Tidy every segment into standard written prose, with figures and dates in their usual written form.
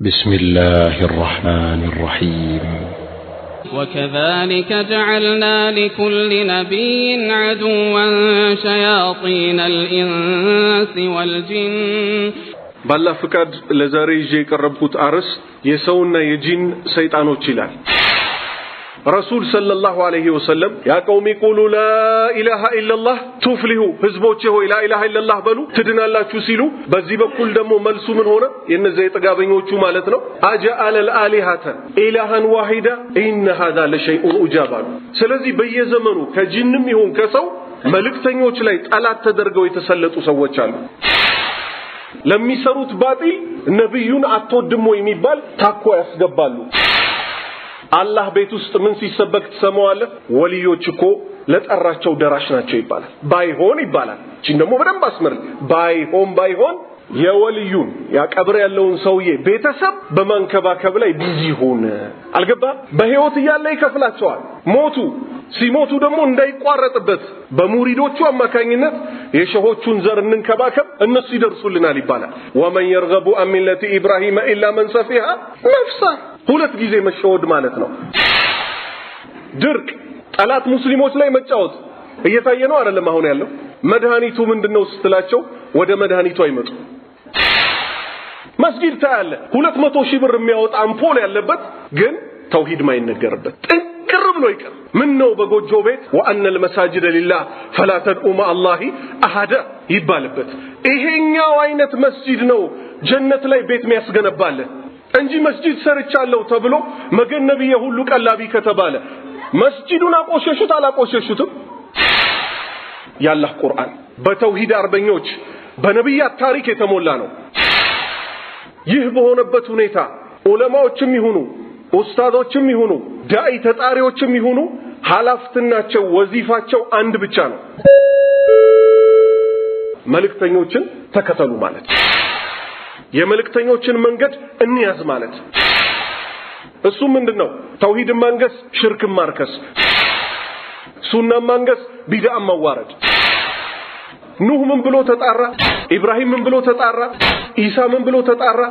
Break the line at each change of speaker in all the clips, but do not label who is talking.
بسم الله الرحمن الرحيم
وكذلك جعلنا لكل نبي عدوا شياطين الإنس والجن
بالله فكاد لزاري جي كربكوت أرس يسونا يجين سيطانو تشيلال رسول صلى الله عليه وسلم يا قومي قولوا لا إله إلا الله تفلحوا حزبوچه ሆይ لا إله إلا الله በሉ ትድናላችሁ ሲሉ በዚህ በኩል ደግሞ መልሱ ምን ሆነ የነዚህ የጠጋበኞቹ ማለት ነው አጃአለ الالهه ኢላሃን ዋሂዳ ኢነ هذا لشيء عجاب ስለዚህ በየዘመኑ ከጂንም ይሁን ከሰው መልእክተኞች ላይ ጠላት ተደርገው የተሰለጡ ሰዎች አሉ ለሚሰሩት ባጢል ነብዩን አትወድሞ የሚባል ታኮ ያስገባሉ አላህ ቤት ውስጥ ምን ሲሰበክ ተሰማዋለህ ወልዮች እኮ ለጠራቸው ደራሽ ናቸው ይባላል ባይሆን ይባላል እቺን ደግሞ በደንብ አስመር ባይሆን የወልዩን ያቀብር ያለውን ሰውዬ ቤተሰብ በማንከባከብ ላይ ቢዚ ሆነ አልገባ በህይወት ያለ ይከፍላቸዋል ሞቱ ሲሞቱ ደግሞ እንዳይቋረጥበት በሙሪዶቹ አማካኝነት የሸሆቹን ዘር እንንከባከብ እነሱ ይደርሱልናል ይባላል ወመን يرغب عن ملة ابراهيم الا من سفيها نفسه ሁለት ጊዜ መሸወድ ማለት ነው ድርቅ ጠላት ሙስሊሞች ላይ መጫወት እየታየ ነው አይደለም አሁን ያለው መድኃኒቱ ምንድነው ስትላቸው ወደ መድኃኒቱ አይመጡ መስጊድ ታያለ 200 ሺህ ብር የሚያወጣ አምፖል ያለበት ግን ተውሂድ ማይነገርበት ጥንቅር ብሎ ይቀር ምን ነው በጎጆ ቤት ወአነ المساجد لله فلا تدعوا مع الله احد ይባልበት ይሄኛው አይነት መስጊድ ነው ጀነት ላይ ቤት የሚያስገነባለ እንጂ መስጊድ ሰርቻለሁ ተብሎ መገነብየ ሁሉ ቀላቢ ከተባለ መስጊዱን አቆሸሹት አላቆሸሹትም ያላህ ቁርአን በተውሂድ አርበኞች በነብያት ታሪክ የተሞላ ነው ይህ በሆነበት ሁኔታ ዑለማዎችም ይሁኑ ኡስታዞችም ይሁኑ ዳኢ ተጣሪዎችም ይሁኑ ሐላፍትናቸው ወዚፋቸው አንድ ብቻ ነው መልእክተኞችን ተከተሉ ማለት የመልእክተኞችን መንገድ እንያዝ ማለት እሱ ምንድነው ተውሂድ ማንገስ ሽርክ ማርከስ ሱና ማንገስ ቢድዓ ማዋረድ ኑህ ምን ብሎ ተጣራ ኢብራሂም ምን ብሎ ተጣራ ኢሳ ምን ብሎ ተጣራ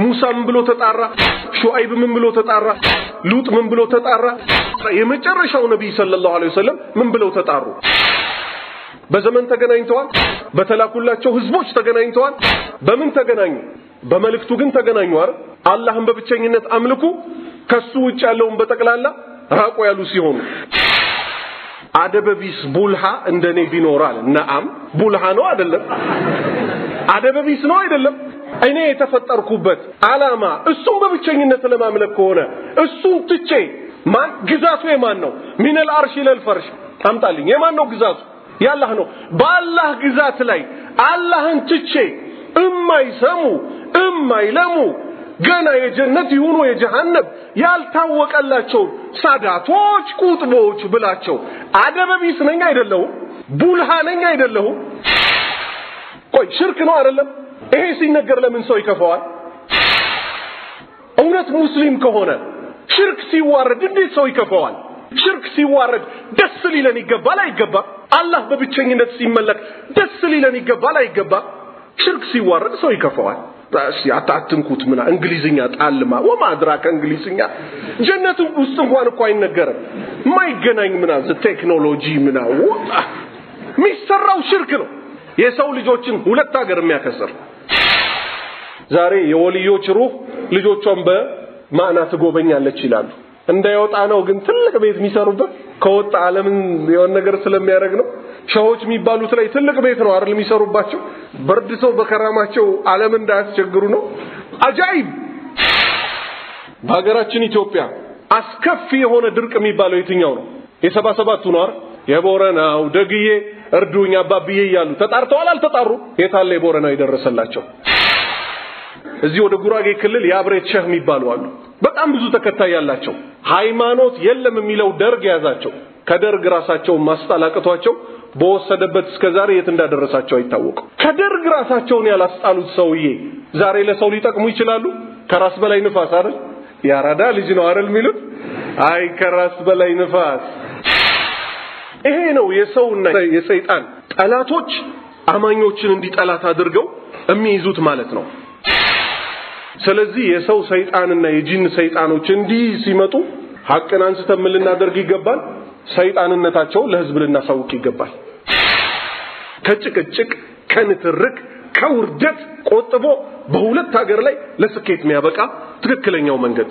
ሙሳ ምን ብሎ ተጣራ ሹአይብ ምን ብሎ ተጣራ ሉጥ ምን ብሎ ተጣራ የመጨረሻው ነብይ ሰለላሁ ዐለይሂ ወሰለም ምን ብሎ ተጣሩ በዘመን ተገናኝተዋል በተላኩላቸው ህዝቦች ተገናኝተዋል በምን ተገናኙ በመልእክቱ ግን ተገናኙ አይደል አላህን በብቸኝነት አምልኩ ከሱ ውጭ ያለውን በተቀላላ ራቆ ያሉ ሲሆኑ አደበቢስ ቡልሃ እንደኔ ቢኖራል ነአም ቡልሃ ነው አይደለም አደበቢስ ነው አይደለም እኔ የተፈጠርኩበት አላማ እሱን በብቸኝነት ለማምለክ ከሆነ እሱን ትቼ ማን ግዛቱ የማን ነው ሚነል አርሽ ኢለል ፈርሽ አምጣልኝ የማን ነው ግዛቱ ያላህ ነው በአላህ ግዛት ላይ አላህን ትቼ እማይሰሙ እማይለሙ ገና የጀነት ይሁኑ የጀሃነም ያልታወቀላቸው ሳዳቶች ቁጥቦች ብላቸው አደበቢስ ነኝ አይደለም ቡልሃ ነኝ አይደለም ቆይ ሽርክ ነው አይደለም ይሄ ሲነገር ለምን ሰው ይከፋዋል እውነት ሙስሊም ከሆነ ሽርክ ሲዋረድ እንዴት ሰው ይከፋዋል ሽርክ ሲዋረድ ደስ ሊለን ይገባል አይገባ አላህ በብቸኝነት ሲመለክ ደስ ሊለን ይገባል አይገባ ሽርክ ሲዋረድ ሰው ይከፋዋል አታትንኩት ምና እንግሊዝኛ ጣልማ ወማድራከ እንግሊዝኛ ጀነቱ ውስጥ እንኳን እኮ አይነገርም ማይገናኝ ምና ቴክኖሎጂ ምና ሚሰራው ሽርክ ነው የሰው ልጆችን ሁለት ሀገር የሚያከስር ዛሬ የወልዮች ሩህ ልጆቿን በማዕና ትጎበኛለች ይላሉ እንዳይወጣ ነው ግን ትልቅ ቤት የሚሰሩበት ከወጣ ዓለምን የሆነ ነገር ስለሚያደርግ ነው ሸሆች የሚባሉት ላይ ትልቅ ቤት ነው አይደል የሚሰሩባቸው በርድሰው በከራማቸው ዓለም እንዳያስቸግሩ ነው አጃኢብ በሀገራችን ኢትዮጵያ አስከፊ የሆነ ድርቅ የሚባለው የትኛው ነው የ77ቱ ነው አይደል የቦረናው ደግዬ እርዱኛ አባብዬ ይያሉ ተጣርተዋል አልተጣሩ የታለ የቦረናው ይደረሰላቸው እዚህ ወደ ጉራጌ ክልል ያብሬት ሸህ የሚባሉ አሉ በጣም ብዙ ተከታይ ያላቸው ሃይማኖት የለም የሚለው ደርግ ያዛቸው ከደርግ ራሳቸው ማስጣላቀቷቸው በወሰደበት እስከዛሬ የት እንዳደረሳቸው አይታወቁ ከደርግ ራሳቸውን ያላስጣሉት ሰውዬ ዛሬ ለሰው ሊጠቅሙ ይችላሉ ከራስ በላይ ንፋስ አይደል ያራዳ ልጅ ነው አይደል ሚሉት አይ ከራስ በላይ ንፋስ ይሄ ነው የሰውና የሰይጣን ጠላቶች አማኞችን እንዲጠላት አድርገው የሚይዙት ማለት ነው ስለዚህ የሰው ሰይጣንና የጂን ሰይጣኖች እንዲህ ሲመጡ ሐቅን አንስተን ምን ልናደርግ ይገባል? ሰይጣንነታቸው ለህዝብ ልናሳውቅ ይገባል። ከጭቅጭቅ ከንትርክ ከውርደት ቆጥቦ በሁለት ሀገር ላይ ለስኬት የሚያበቃ ትክክለኛው መንገድ